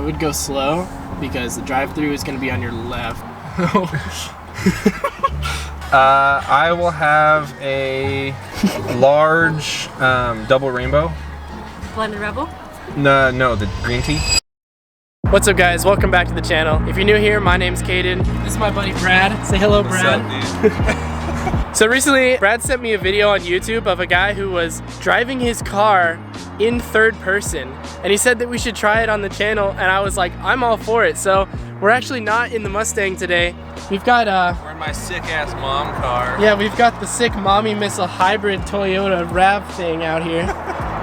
would go slow because the drive-thru is going to be on your left. I will have a large double rainbow. Blended Rebel? No, the green tea. What's up, guys? Welcome back to the channel. If you're new here, my name's Caden. This is my buddy Brad. Say hello, Brad. What's up, dude? So recently, Brad sent me a video on YouTube of a guy who was driving his car in third person, and he said that we should try it on the channel, and I was like, I'm all for it. So we're actually not in the Mustang today. We've got We're in my sick-ass mom car. yeah, we've got the sick mommy missile hybrid Toyota RAV thing out here.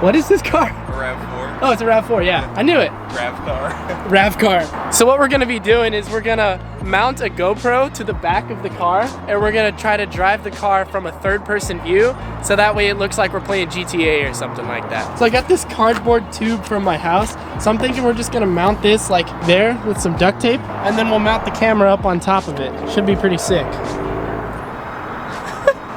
What is this car? A RAV4. Oh, it's a RAV4, yeah. I knew it. RAV car. RAV car. So what we're gonna be doing is we're gonna mount a GoPro to the back of the car, and we're gonna try to drive the car from a third-person view, so that way it looks like we're playing GTA or something like that. So I got this cardboard tube from my house, so I'm thinking we're just gonna mount this like there with some duct tape, and then we'll mount the camera up on top of it. Should be pretty sick.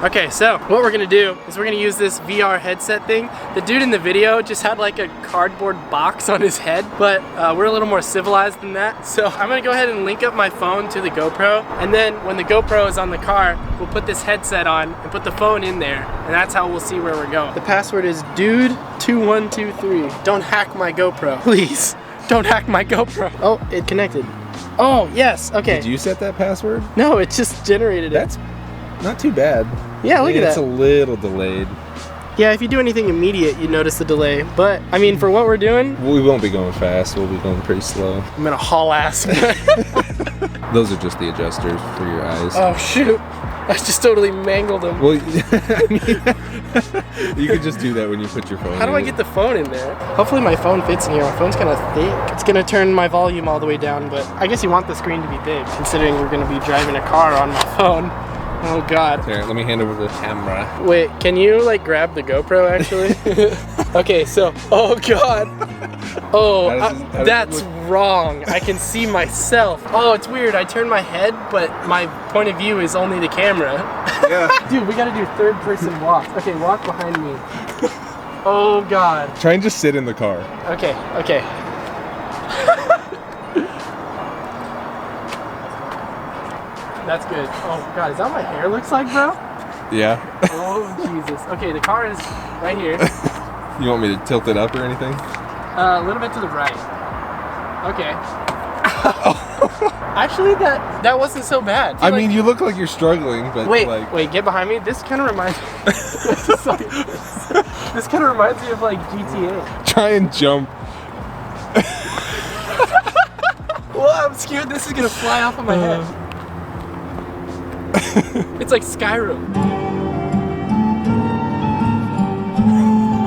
Okay, so what we're gonna do is we're gonna use this VR headset thing. The dude in the video just had like a cardboard box on his head, but we're a little more civilized than that. So I'm gonna go ahead and link up my phone to the GoPro, and then when the GoPro is on the car, we'll put this headset on and put the phone in there, and that's how we'll see where we're going. The password is dude2123. Don't hack my GoPro, please. Don't hack my GoPro. Oh, it connected. Oh, yes, okay. Did you set that password? No, it just generated it. That's not too bad. Yeah, look at that. It's a little delayed. Yeah, if you do anything immediate, you notice the delay. But, I mean, for what we're doing... We won't be going fast, we'll be going pretty slow. I'm gonna haul ass. Those are just the adjusters for your eyes. Oh, shoot. I just totally mangled them. Well, I mean, you could just do that when you put your phone in. How do I get the phone in there? Hopefully my phone fits in here. My phone's kind of thick. It's gonna turn my volume all the way down, but I guess you want the screen to be big, considering we're gonna be driving a car on my phone. Oh God. Here, let me hand over the camera. Wait, can you like grab the GoPro actually? Okay, so, oh God. Oh, that's wrong. I can see myself. Oh, it's weird. I turn my head, but my point of view is only the camera. Yeah. Dude, we gotta do third person walks. Okay, walk behind me. Oh God. Try and just sit in the car. Okay, okay. That's good. Oh God, is that what my hair looks like, bro? Yeah. Oh Jesus. Okay, the car is right here. You want me to tilt it up or anything? A little bit to the right. Okay. Actually, that wasn't so bad. I mean, you look like you're struggling, but wait, like... wait, get behind me. This kind of reminds me. This kind of reminds me of like GTA. Try and jump. Well, I'm scared this is gonna fly off of my head. It's like Skyrim.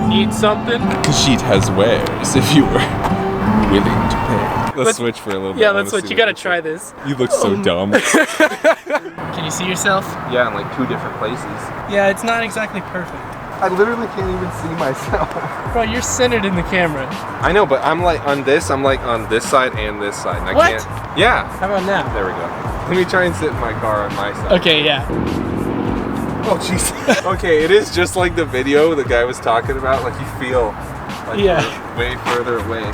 Need something? Kashit has wares if you were willing to pay. Let's switch for a little bit. Yeah, let's switch. You gotta try this. You look so dumb. Can you see yourself? Yeah, in like 2 different places. Yeah, it's not exactly perfect. I literally can't even see myself. Bro, you're centered in the camera. I know, but I'm like on this side and this side. And I What? can't. Yeah. How about now? There we go. Let me try and sit in my car on my side. Okay, yeah. Oh, jeez. Okay, it is just like the video the guy was talking about. Like you feel like you're way further away.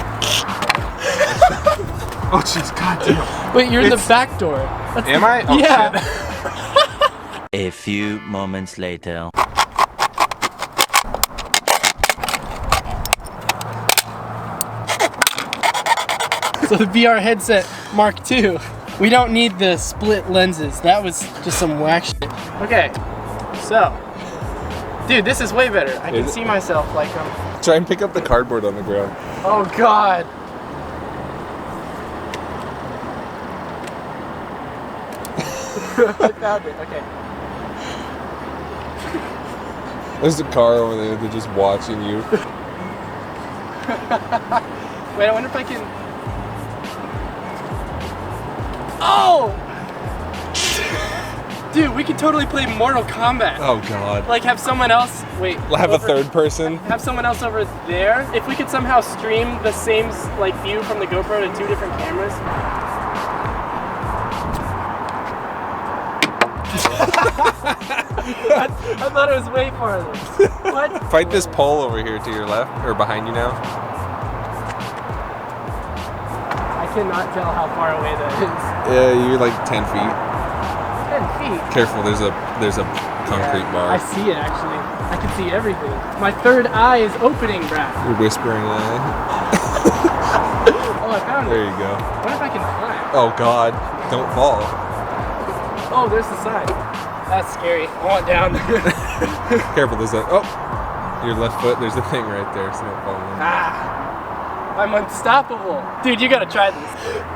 Oh, jeez. God damn. Wait, you're in the back door. Am I? Oh, yeah. Shit. A few moments later. So the VR headset Mark II. We don't need the split lenses. That was just some whack shit. Okay, so, dude, this is way better. I can see myself like Try and pick up the cardboard on the ground. Oh God. I found it. Okay. There's a car over there. They're just watching you. Wait, I wonder if I can. Oh! Dude, we could totally play Mortal Kombat. Oh God. Like have someone else, wait. Have a third person. Have someone else over there. If we could somehow stream the same like view from the GoPro to 2 different cameras. I thought it was way farther. What? Fight this pole over here to your left, or behind you now. I cannot tell how far away that is. Yeah, you're like 10 feet. 10 feet? Careful, there's a concrete bar. I see it actually. I can see everything. My third eye is opening, Brad. You're whispering Oh, I found it. There you go. What if I can climb? Oh God, don't fall. Oh, there's the sign. That's scary. I want down there. Careful, there's a, oh, your left foot, there's a thing right there, so don't fall in. I'm unstoppable. Dude, you gotta try this.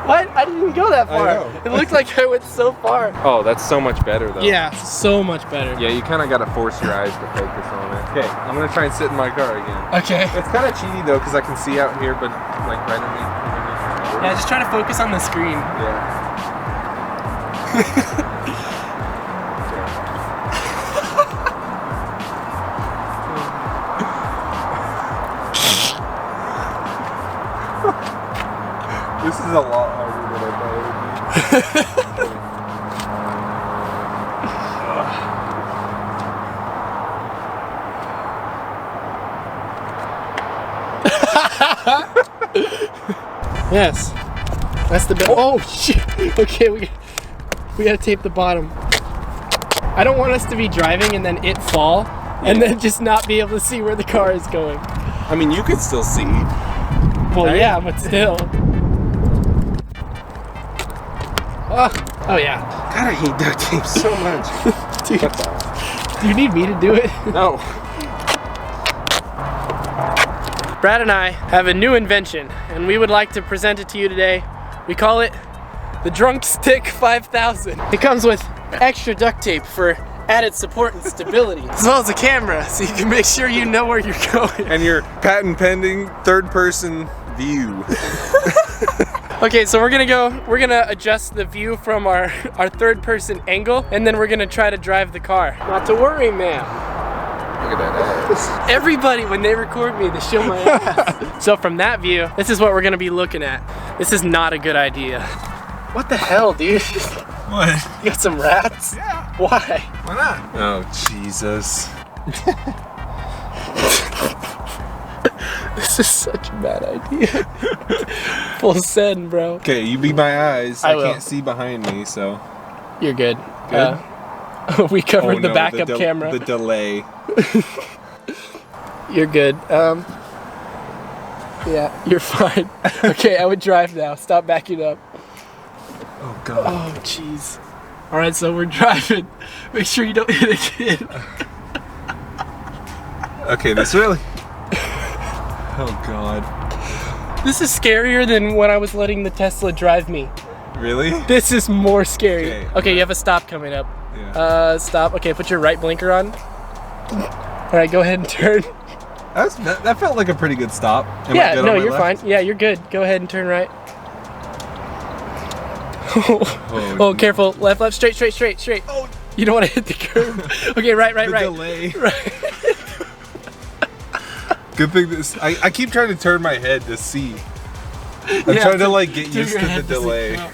What? I didn't even go that far. I know. It looked like I went so far. Oh, that's so much better though. Yeah, so much better. Yeah, you kind of got to force your eyes to focus on it. Okay, I'm gonna try and sit in my car again. Okay. It's kind of cheaty though, because I can see out here, but like right underneath. Yeah, just try to focus on the screen. Yeah. This is a lot harder than I thought it would be. Yes. That's the best. Oh shit. Okay, we gotta tape the bottom. I don't want us to be driving and then it fall and then just not be able to see where the car is going. I mean, you could still see. Well, right? yeah, but still. Oh yeah. God, I hate duct tape so much. Dude, What the? do you need me to do it? No. Brad and I have a new invention, and we would like to present it to you today. We call it the Drunk Stick 5000. It comes with extra duct tape for added support and stability, as well as a camera, so you can make sure you know where you're going. And your patent pending third-person view. Okay, so we're gonna adjust the view from our third-person angle, and then we're gonna try to drive the car. Not to worry, man. Look at that ass. Everybody, when they record me, they show my ass. So from that view, this is what we're gonna be looking at. This is not a good idea. What the hell, dude? What? You got some rats? Yeah. Why? Why not? Oh, Jesus. This is such a bad idea. Full send, bro. Okay, you be my eyes. I will. can't see behind me, so. You're good. Good? We covered Oh, the no, backup camera. The delay. You're good. Yeah, you're fine. Okay, I would drive now. Stop backing up. Oh, God. Oh, jeez. All right, so we're driving. Make sure you don't hit a kid. Okay, this really. Oh, God. This is scarier than when I was letting the Tesla drive me. Really? This is more scary. Okay. Okay, you have a stop coming up. Yeah. Stop. Okay, put your right blinker on. All right, go ahead and turn. That felt like a pretty good stop. Am I Yeah, good no, on my you're left? fine. Yeah, you're good. Go ahead and turn right. Oh, careful. Left, left, straight, straight, straight, straight. Oh. You don't want to hit the curb. Okay, right, right, The right. delay. Right. Good thing this. I keep trying to turn my head to see. I'm Yeah, trying to like get turn used your to the head to see. delay.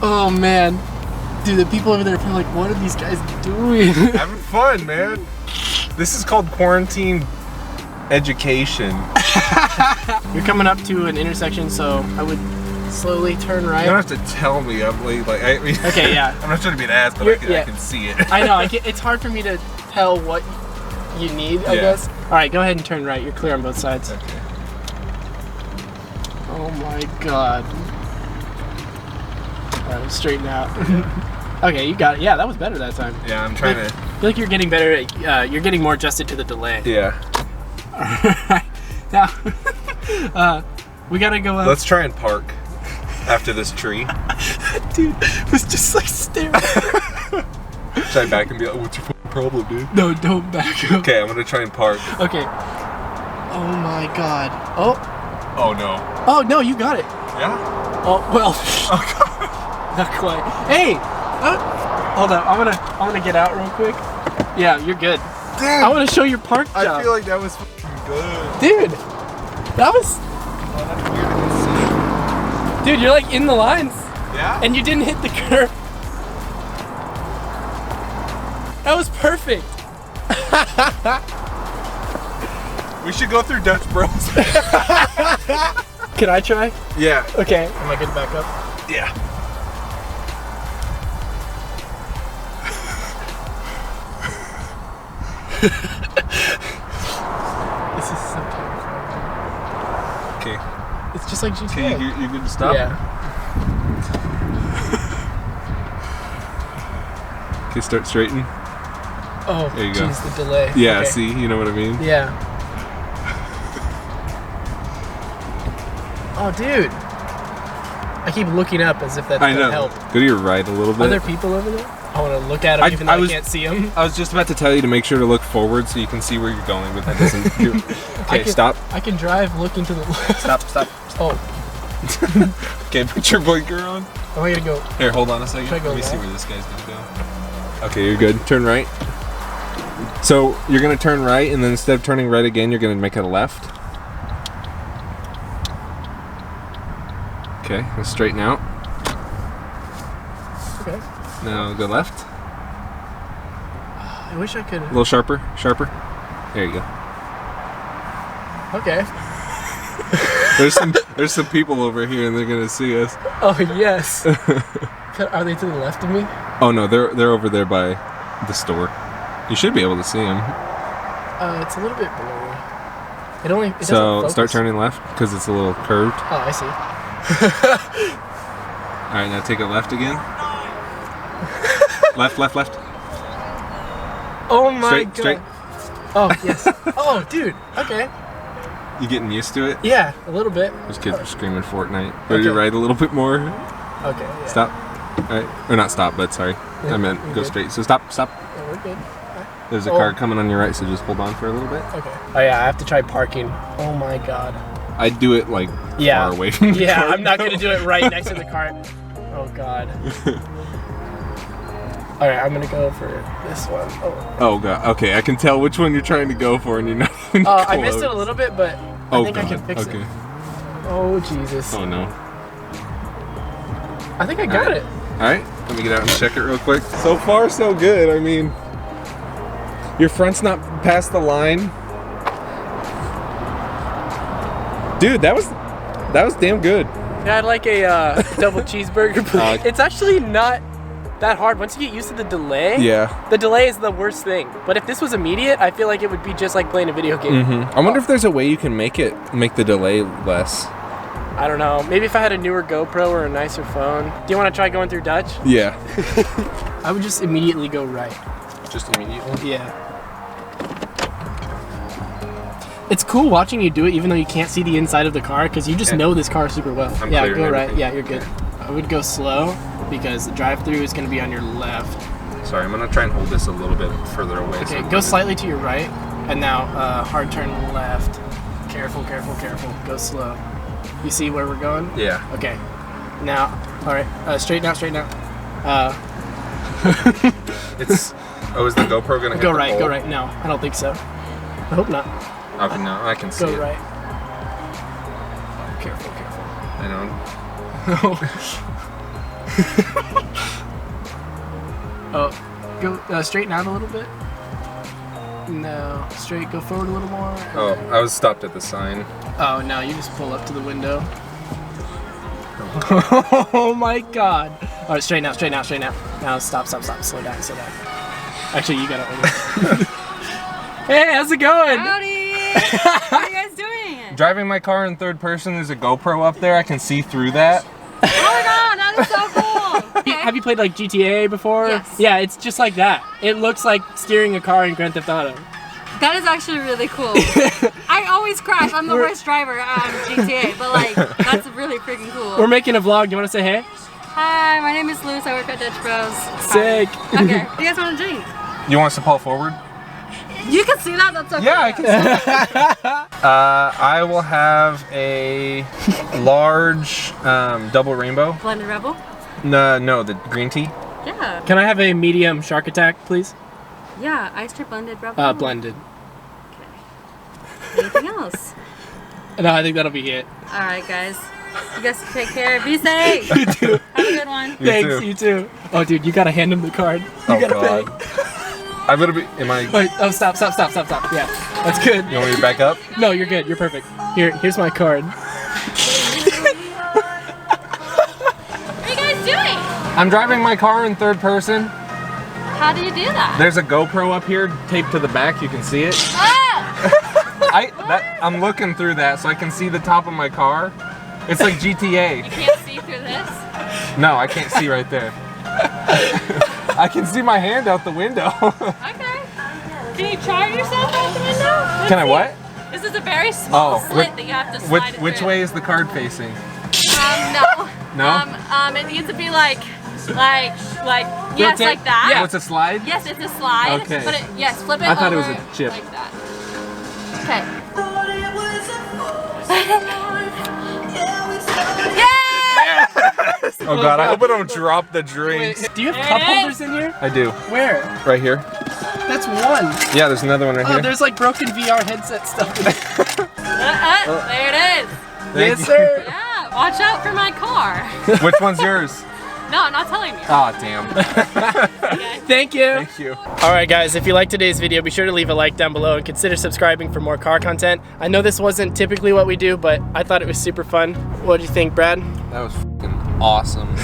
Oh man, dude, the people over there are probably like, what are these guys doing? Having fun, man. This is called quarantine education. You're coming up to an intersection, so I would slowly turn You right. don't have to tell me. I'm like I mean, Okay, yeah. I'm not trying to be an ass, but You're- I can see it. I know. It's hard for me to tell what you need, I Yeah. guess. All right, go ahead and turn right. You're clear on both sides. Okay. Oh my god. All right, straighten out. Okay, you got it. Yeah, that was better that time. Yeah, I'm trying to. I feel like you're getting better. You're getting more adjusted to the delay. Yeah. Alright. Now, we gotta go up. Let's try and park after this tree. Dude, was just like staring. Should I back and be like, what's your fucking problem, dude? No, don't back up. Okay, I'm gonna try and park. Okay. Oh my god. Oh. Oh no. Oh no, you got it. Yeah? Oh well. Not quite. Hey. Hold on. I'm gonna get out real quick. Yeah, you're good. Damn. I want to show your park job. I feel like that was fucking good. Dude, that was. Oh, that's weird to Dude, you're like in the lines, see. Yeah? and you didn't hit the curb. That was perfect. We should go through Dutch Bros. Can I try? Yeah. Okay. Am I good to back up? Yeah. This is so terrifying. Okay. It's just like GTA. Okay, you good to stop? Yeah. Okay, start straightening. Oh, There you go. geez, the delay. Yeah, Okay. see, you know what I mean? Yeah. Oh, dude. I keep looking up as if that's I gonna know. help. Go to your right a little bit. Are there people over there? I want to look at them even though I can't see them. I was just about to tell you to make sure to look forward so you can see where you're going, but that doesn't do. Okay, stop. I can drive looking to the left. Stop. Oh, Okay, put your blinker on. am I gonna go? Here, hold on a second. Should I go Let me see left? where this guy's gonna go. Okay, you're good. Turn right. So you're gonna turn right, and then instead of turning right again, you're gonna make a left. Okay, let's straighten out. Okay. Now go left. I wish I could. A little sharper. There you go. Okay. There's some people over here, and they're gonna see us. Oh yes. Are they to the left of me? Oh no, they're over there by the store. You should be able to see them. It's a little bit blurry. It doesn't So focus. start turning left because it's a little curved. Oh, I see. All right, now take a left again. Left. Oh my god. Straight. Oh yes. Oh, dude. Okay. You getting used to it? Yeah, a little bit. Those kids are screaming Fortnite. Go to your Okay. right a little bit more. Okay. Yeah. Stop. All right, or not stop, but sorry. Yeah, I meant you're go good. straight. So stop. Yeah, we're good. There's a Oh. car coming on your right, so just hold on for a little bit. Okay. Oh yeah, I have to try parking. Oh my god. I'd do it like Yeah. far away from the Yeah, car. I'm not gonna do it right next to the cart. Oh god. All right, I'm gonna go for this one. Oh god. Okay, I can tell which one you're trying to go for, and you're not even close. I missed it a little bit, but I think I can fix okay. it. Oh Jesus. Oh no. I think I got it. All right, let me get out and check it real quick. So far, so good. I mean, your front's not past the line. Dude, that was damn good. Yeah, I'd like a double cheeseburger, please. It's actually not that hard once you get used to the delay. Yeah. The delay is the worst thing. But if this was immediate, I feel like it would be just like playing a video game. I wonder if there's a way you can make the delay less. I don't know. Maybe if I had a newer GoPro or a nicer phone. Do you want to try going through Dutch? Yeah. I would just immediately go right. Just immediately. Yeah. It's cool watching you do it even though you can't see the inside of the car because you just know this car super well. I'm Yeah, clearing go right. everything. Yeah, you're good. I would go slow because the drive-through is going to be on your left. Sorry, I'm gonna try and hold this a little bit further away. Okay, go slightly to your right and now hard turn left. Careful. Go slow. You see where we're going? Yeah. Okay. Now, all right. Straighten out. It's. Oh, is the GoPro gonna hit Go the right. pole? Go right. No, I don't think so. I hope not. Okay, no, I can see Go it. right. Careful. I know. Oh, go straighten out a little bit. No, straight. Go forward a little more. Oh, I was stopped at the sign. Oh no, you just pull up to the window. Oh my god. All right, straighten out. Now stop. Slow down. Actually, you gotta open it. Hey, how's it going? Howdy! What are you guys doing? Driving my car in third person, there's a GoPro up there. I can see through that. Oh my god, that is so cool! Okay. Have you played like GTA before? Yes. Yeah, it's just like that. It looks like steering a car in Grand Theft Auto. That is actually really cool. I always crash. I'm the worst driver on GTA, but like, that's really freaking cool. We're making a vlog. Do you want to say hey? Hi, my name is Luce. I work at Dutch Bros. Sick. Hi. Okay, what do you guys want to drink? You want us to pull forward? You can see that? That's okay. Yeah, I can see that. I will have a large double rainbow. Blended Rebel? No, the green tea. Yeah. Can I have a medium shark attack, please? Yeah, iced or blended Rebel? Blended. Anything else? No, I think that'll be it. Alright, guys. You guys take care. Be safe. You too. Have a good one. Thanks, too. you too. Oh, dude, you gotta hand him the card. You gotta pay. I'm gonna be. Am I? Wait, oh, stop. Yeah, that's good. You want me to back up? No, you're good. You're perfect. Here's my card. I'm driving my car in third person. How do you do that? There's a GoPro up here taped to the back. You can see it. Ah! I'm looking through that so I can see the top of my car. It's like GTA. You can't see through this? No, I can't see right there. I can see my hand out the window. Okay. Can you charge yourself out the window? Let's Can I see. what? This is a very small slit that you have to slide it Which through. way is the card facing? No. No? It needs to be like yes, Rotate- like that. Yeah. What's a slide? Yes, it's a slide. Okay. But yes, flip it I thought it over was a chip. like that. Okay. Yeah! Oh god, I hope I don't drop the drinks. Do you have There cup it holders is. in here? I do. Where? Right here. That's one. Yeah, there's another one right Oh, here. there's like broken VR headset stuff in there. There it is. Thank Yes, you. sir. Yeah, watch out for my car. Which one's yours? No, I'm not telling you. Oh, damn. Okay. Thank you. Thank you. Alright guys, if you liked today's video, be sure to leave a like down below and consider subscribing for more car content. I know this wasn't typically what we do, but I thought it was super fun. What do you think, Brad? That was fucking awesome.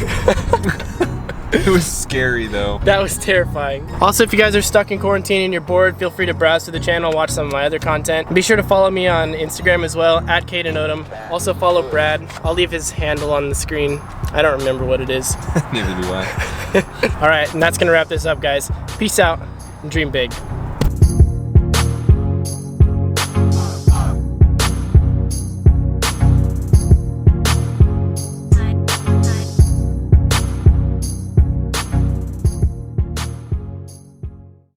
It was scary though. That was terrifying. Also, if you guys are stuck in quarantine and you're bored, feel free to browse through the channel, watch some of my other content. Be sure to follow me on Instagram as well, @KadenOdom. Also follow Brad. I'll leave his handle on the screen. I don't remember what it is. Neither do I. Alright, and that's gonna wrap this up, guys. Peace out and dream big.